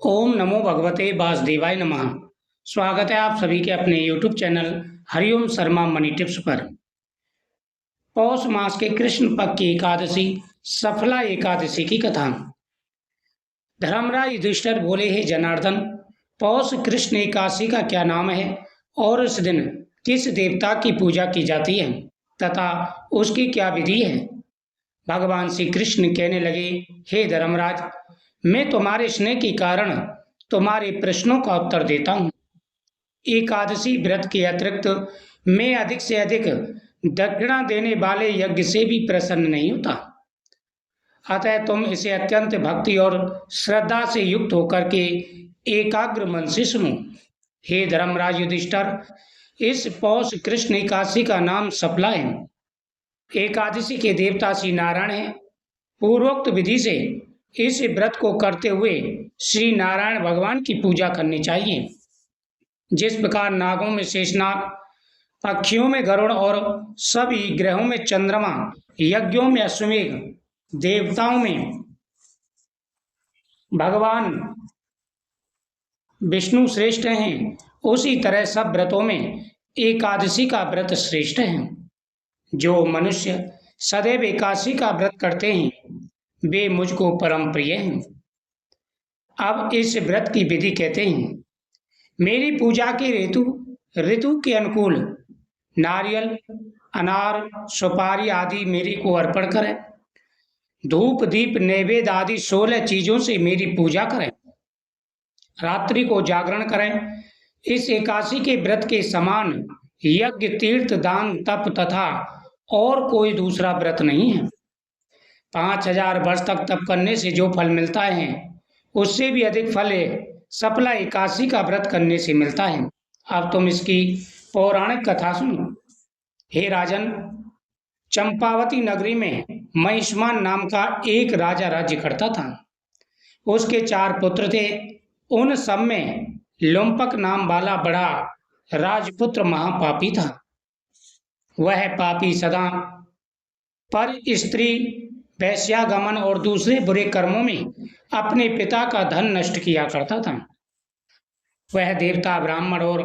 ओम नमो भगवते वासुदेवाय नमः। स्वागत है आप सभी के अपने YouTube channel Hariom Sharma money tips पर। पौष मास के कृष्ण पक्ष की एकादशी सफला एकादशी की कथा। धर्मराज युधिष्ठिर बोले, हे जनार्दन, पौष कृष्ण एकादशी का क्या नाम है और इस दिन किस देवता की पूजा की जाती है तथा उसकी क्या विधि है। भगवान श्री कृष्ण कहने लगे, हे धर्मराज, मैं तुम्हारे स्नेह के कारण तुम्हारे प्रश्नों का उत्तर देता हूँ। एकादशी व्रत के अतिरिक्त मैं अधिक से अधिक दक्षिणा देने वाले यज्ञ से भी प्रसन्न नहीं होता। अतः तुम इसे अत्यंत भक्ति और श्रद्धा से युक्त होकर के एकाग्र मन से सुनो। हे धर्मराज युधिष्ठिर, इस पौष कृष्ण एकादशी का नाम सफला है। एकादशी के देवता श्री नारायण हैं। पूर्वोक्त विधि से इस व्रत को करते हुए श्री नारायण भगवान की पूजा करनी चाहिए। जिस प्रकार नागों में शेषनाग, पक्षियों में गरुड़ और सभी ग्रहों में चंद्रमा, यज्ञों में अश्वमेघ, देवताओं में भगवान विष्णु श्रेष्ठ हैं, उसी तरह सब व्रतों में एकादशी का व्रत श्रेष्ठ है। जो मनुष्य सदैव एकादशी का व्रत करते हैं वे मुझको परम प्रिय हैं। अब इस व्रत की विधि कहते हैं। मेरी पूजा के ऋतु के अनुकूल नारियल, अनार, सुपारी आदि मेरी को अर्पण करें। धूप, दीप, नैवेद्य आदि 16 चीजों से मेरी पूजा करें। रात्रि को जागरण करें। इस एकादशी के व्रत के समान यज्ञ, तीर्थ, दान, तप तथा और कोई दूसरा व्रत नहीं है। 5000 वर्ष तक तप करने से जो फल मिलता है उससे भी अधिक फल सफला एकादशी का व्रत करने से मिलता है। अब तुम इसकी पौराणिक कथा सुनो। हे राजन, चंपावती नगरी में महिष्मान नाम का एक राजा राज्य करता था। उसके 4 पुत्र थे। उन सब में लुम्पक नाम वाला बड़ा राजपुत्र महापापी था। वह पापी सदा पर स्त्री, वैश्यागमन और दूसरे बुरे कर्मों में अपने पिता का धन नष्ट किया करता था। वह देवता, ब्राह्मण और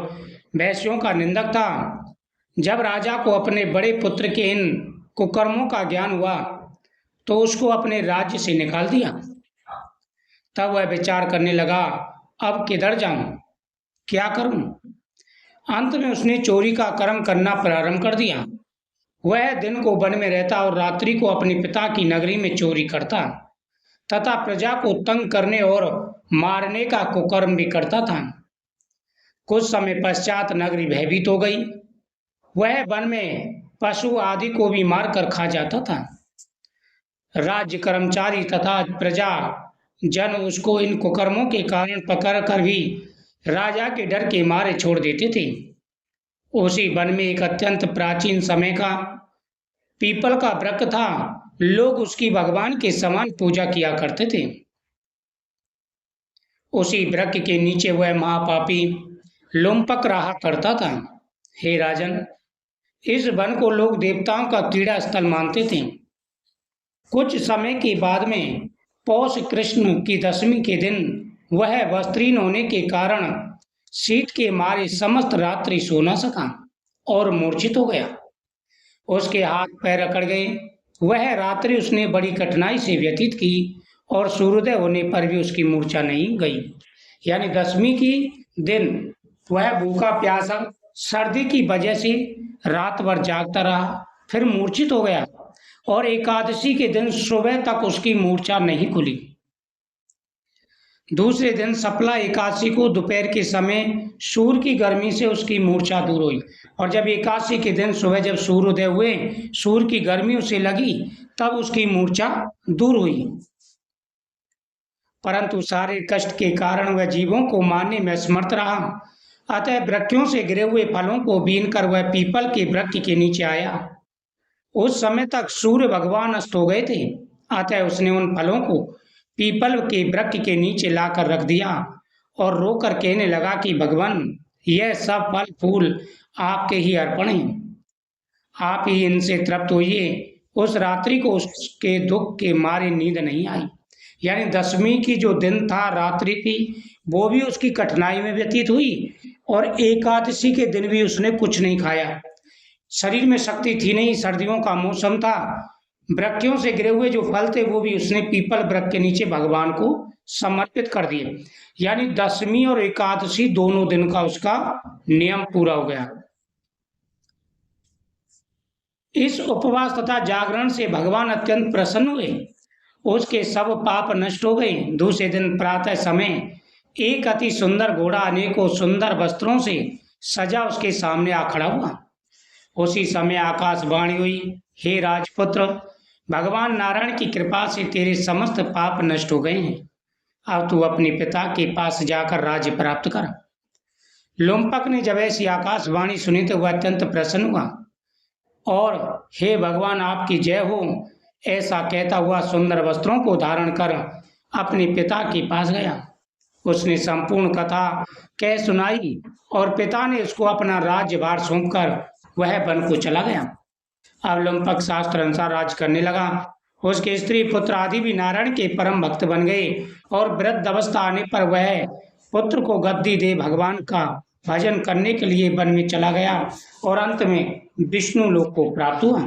वैश्यों का निंदक था। जब राजा को अपने बड़े पुत्र के इन कुकर्मों का ज्ञान हुआ तो उसको अपने राज्य से निकाल दिया। तब वह विचार करने लगा, अब किधर जाऊं, क्या करूं। अंत में उसने चोरी का कर्म करना प्रारंभ कर दिया। वह दिन को वन में रहता और रात्रि को अपने पिता की नगरी में चोरी करता तथा प्रजा को तंग करने और मारने का कुकर्म भी करता था। कुछ समय पश्चात नगरी भयभीत हो गई। वह वन में पशु आदि को भी मारकर खा जाता था। राज्य कर्मचारी तथा प्रजा जन उसको इन कुकर्मों के कारण पकड़कर भी राजा के डर के मारे छोड़ देते थे। उसी वन में एक अत्यंत प्राचीन समय का पीपल का वृक्ष था। लोग उसकी भगवान के समान पूजा किया करते थे। उसी वृक्ष के नीचे वह महापापी लुम्पक रहा करता था। हे राजन, इस वन को लोग देवताओं का क्रीड़ा स्थल मानते थे। कुछ समय के बाद में पौष कृष्ण की दशमी के दिन वह वस्त्रहीन होने के कारण शीत के मारे समस्त रात्रि सो न सका और मूर्छित हो गया। उसके हाथ पैर अकड़ गए। वह रात्रि उसने बड़ी कठिनाई से व्यतीत की और सूर्योदय होने पर भी उसकी मूर्छा नहीं गई। यानी दशमी की दिन वह भूखा प्यासा सर्दी की वजह से रात भर जागता रहा, फिर मूर्छित हो गया और एकादशी के दिन सुबह तक उसकी मूर्छा नहीं खुली। दूसरे दिन सफला एकादशी को दोपहर के समय सूर्य की गर्मी से उसकी मूर्छा दूर हुई और जब एकादशी के दिन सुबह जब सूर्योदय हुए, सूर्य की गर्मी उसे लगी, तब उसकी मूर्छा दूर हुई। परंतु सारे कष्ट के कारण वह जीवों को मारने में असमर्थ रहा। अतः वृक्षों से गिरे हुए फलों को बीनकर वह पीपल के वृक्ष के नीचे आया। उस समय तक सूर्य भगवान अस्त हो गए थे। अतः उसने उन फलों को पीपल के वृक्ष के नीचे लाकर रख दिया और रोकर कहने लगा कि भगवान, यह सब फल फूल आपके ही अर्पण हैं। आप ही इनसे तृप्त होइए। उस रात्रि को उसके दुख के मारे नींद नहीं आई। यानी दशमी की जो दिन था, रात्रि थी, वो भी उसकी कठिनाई में व्यतीत हुई और एकादशी के दिन भी उसने कुछ नहीं खाया। शरीर में शक्ति थी नहीं, सर्दियों का मौसम था, वृक्षों से गिरे हुए जो फल थे वो भी उसने पीपल वृक्ष के नीचे भगवान को समर्पित कर दिए। यानी दशमी और एकादशी दोनों दिन का उसका नियम पूरा हो गया। इस उपवास तथा जागरण से भगवान अत्यंत प्रसन्न हुए, उसके सब पाप नष्ट हो गए। दूसरे दिन प्रातः समय एक अति सुंदर घोड़ा अनेकों सुंदर वस्त्रों से सजा उसके सामने आ खड़ा हुआ। उसी समय आकाशवाणी हुई, हे राजपुत्र, भगवान नारायण की कृपा से तेरे समस्त पाप नष्ट हो गए हैं। अब तू अपने पिता के पास जाकर राज्य प्राप्त कर। लुम्पक ने जब ऐसी आकाशवाणी सुनी तो वह अत्यंत प्रसन्न हुआ और हे भगवान आपकी जय हो, ऐसा कहता हुआ सुंदर वस्त्रों को धारण कर अपने पिता के पास गया। उसने संपूर्ण कथा कह सुनाई और पिता ने उसको अपना राज्यभार सौंपकर वह वन को चला गया। अब लुम्पक शास्त्र अनुसार राज करने लगा। उसके स्त्री पुत्र आदि भी नारायण के परम भक्त बन गए और वृद्ध अवस्था आने पर वह पुत्र को गद्दी दे भगवान का भजन करने के लिए वन में चला गया और अंत में विष्णु लोक को प्राप्त हुआ।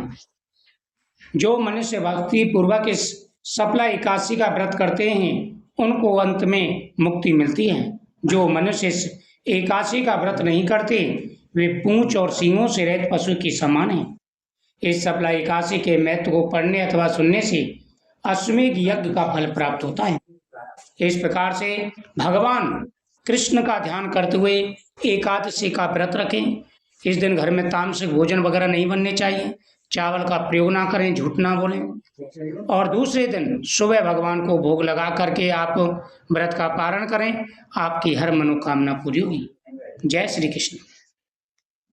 जो मनुष्य भक्ति पूर्वक इस सफला एकादशी का व्रत करते हैं उनको अंत में मुक्ति मिलती है। जो मनुष्य इस एकादशी का व्रत नहीं करते वे पूंछ और सींगों से रहित पशु की समान हैं। इस सफला एकादशी के महत्व को पढ़ने अथवा सुनने से अश्वमेध यज्ञ का फल प्राप्त होता है। इस प्रकार से भगवान कृष्ण का ध्यान करते हुए एकादशी का व्रत रखें। इस दिन घर में तामसिक भोजन वगैरह नहीं बनने चाहिए, चावल का प्रयोग ना करें, झूठ ना बोलें और दूसरे दिन सुबह भगवान को भोग लगा करके आप व्रत का पारण करें, आपकी हर मनोकामना पूरी होगी। जय श्री कृष्ण।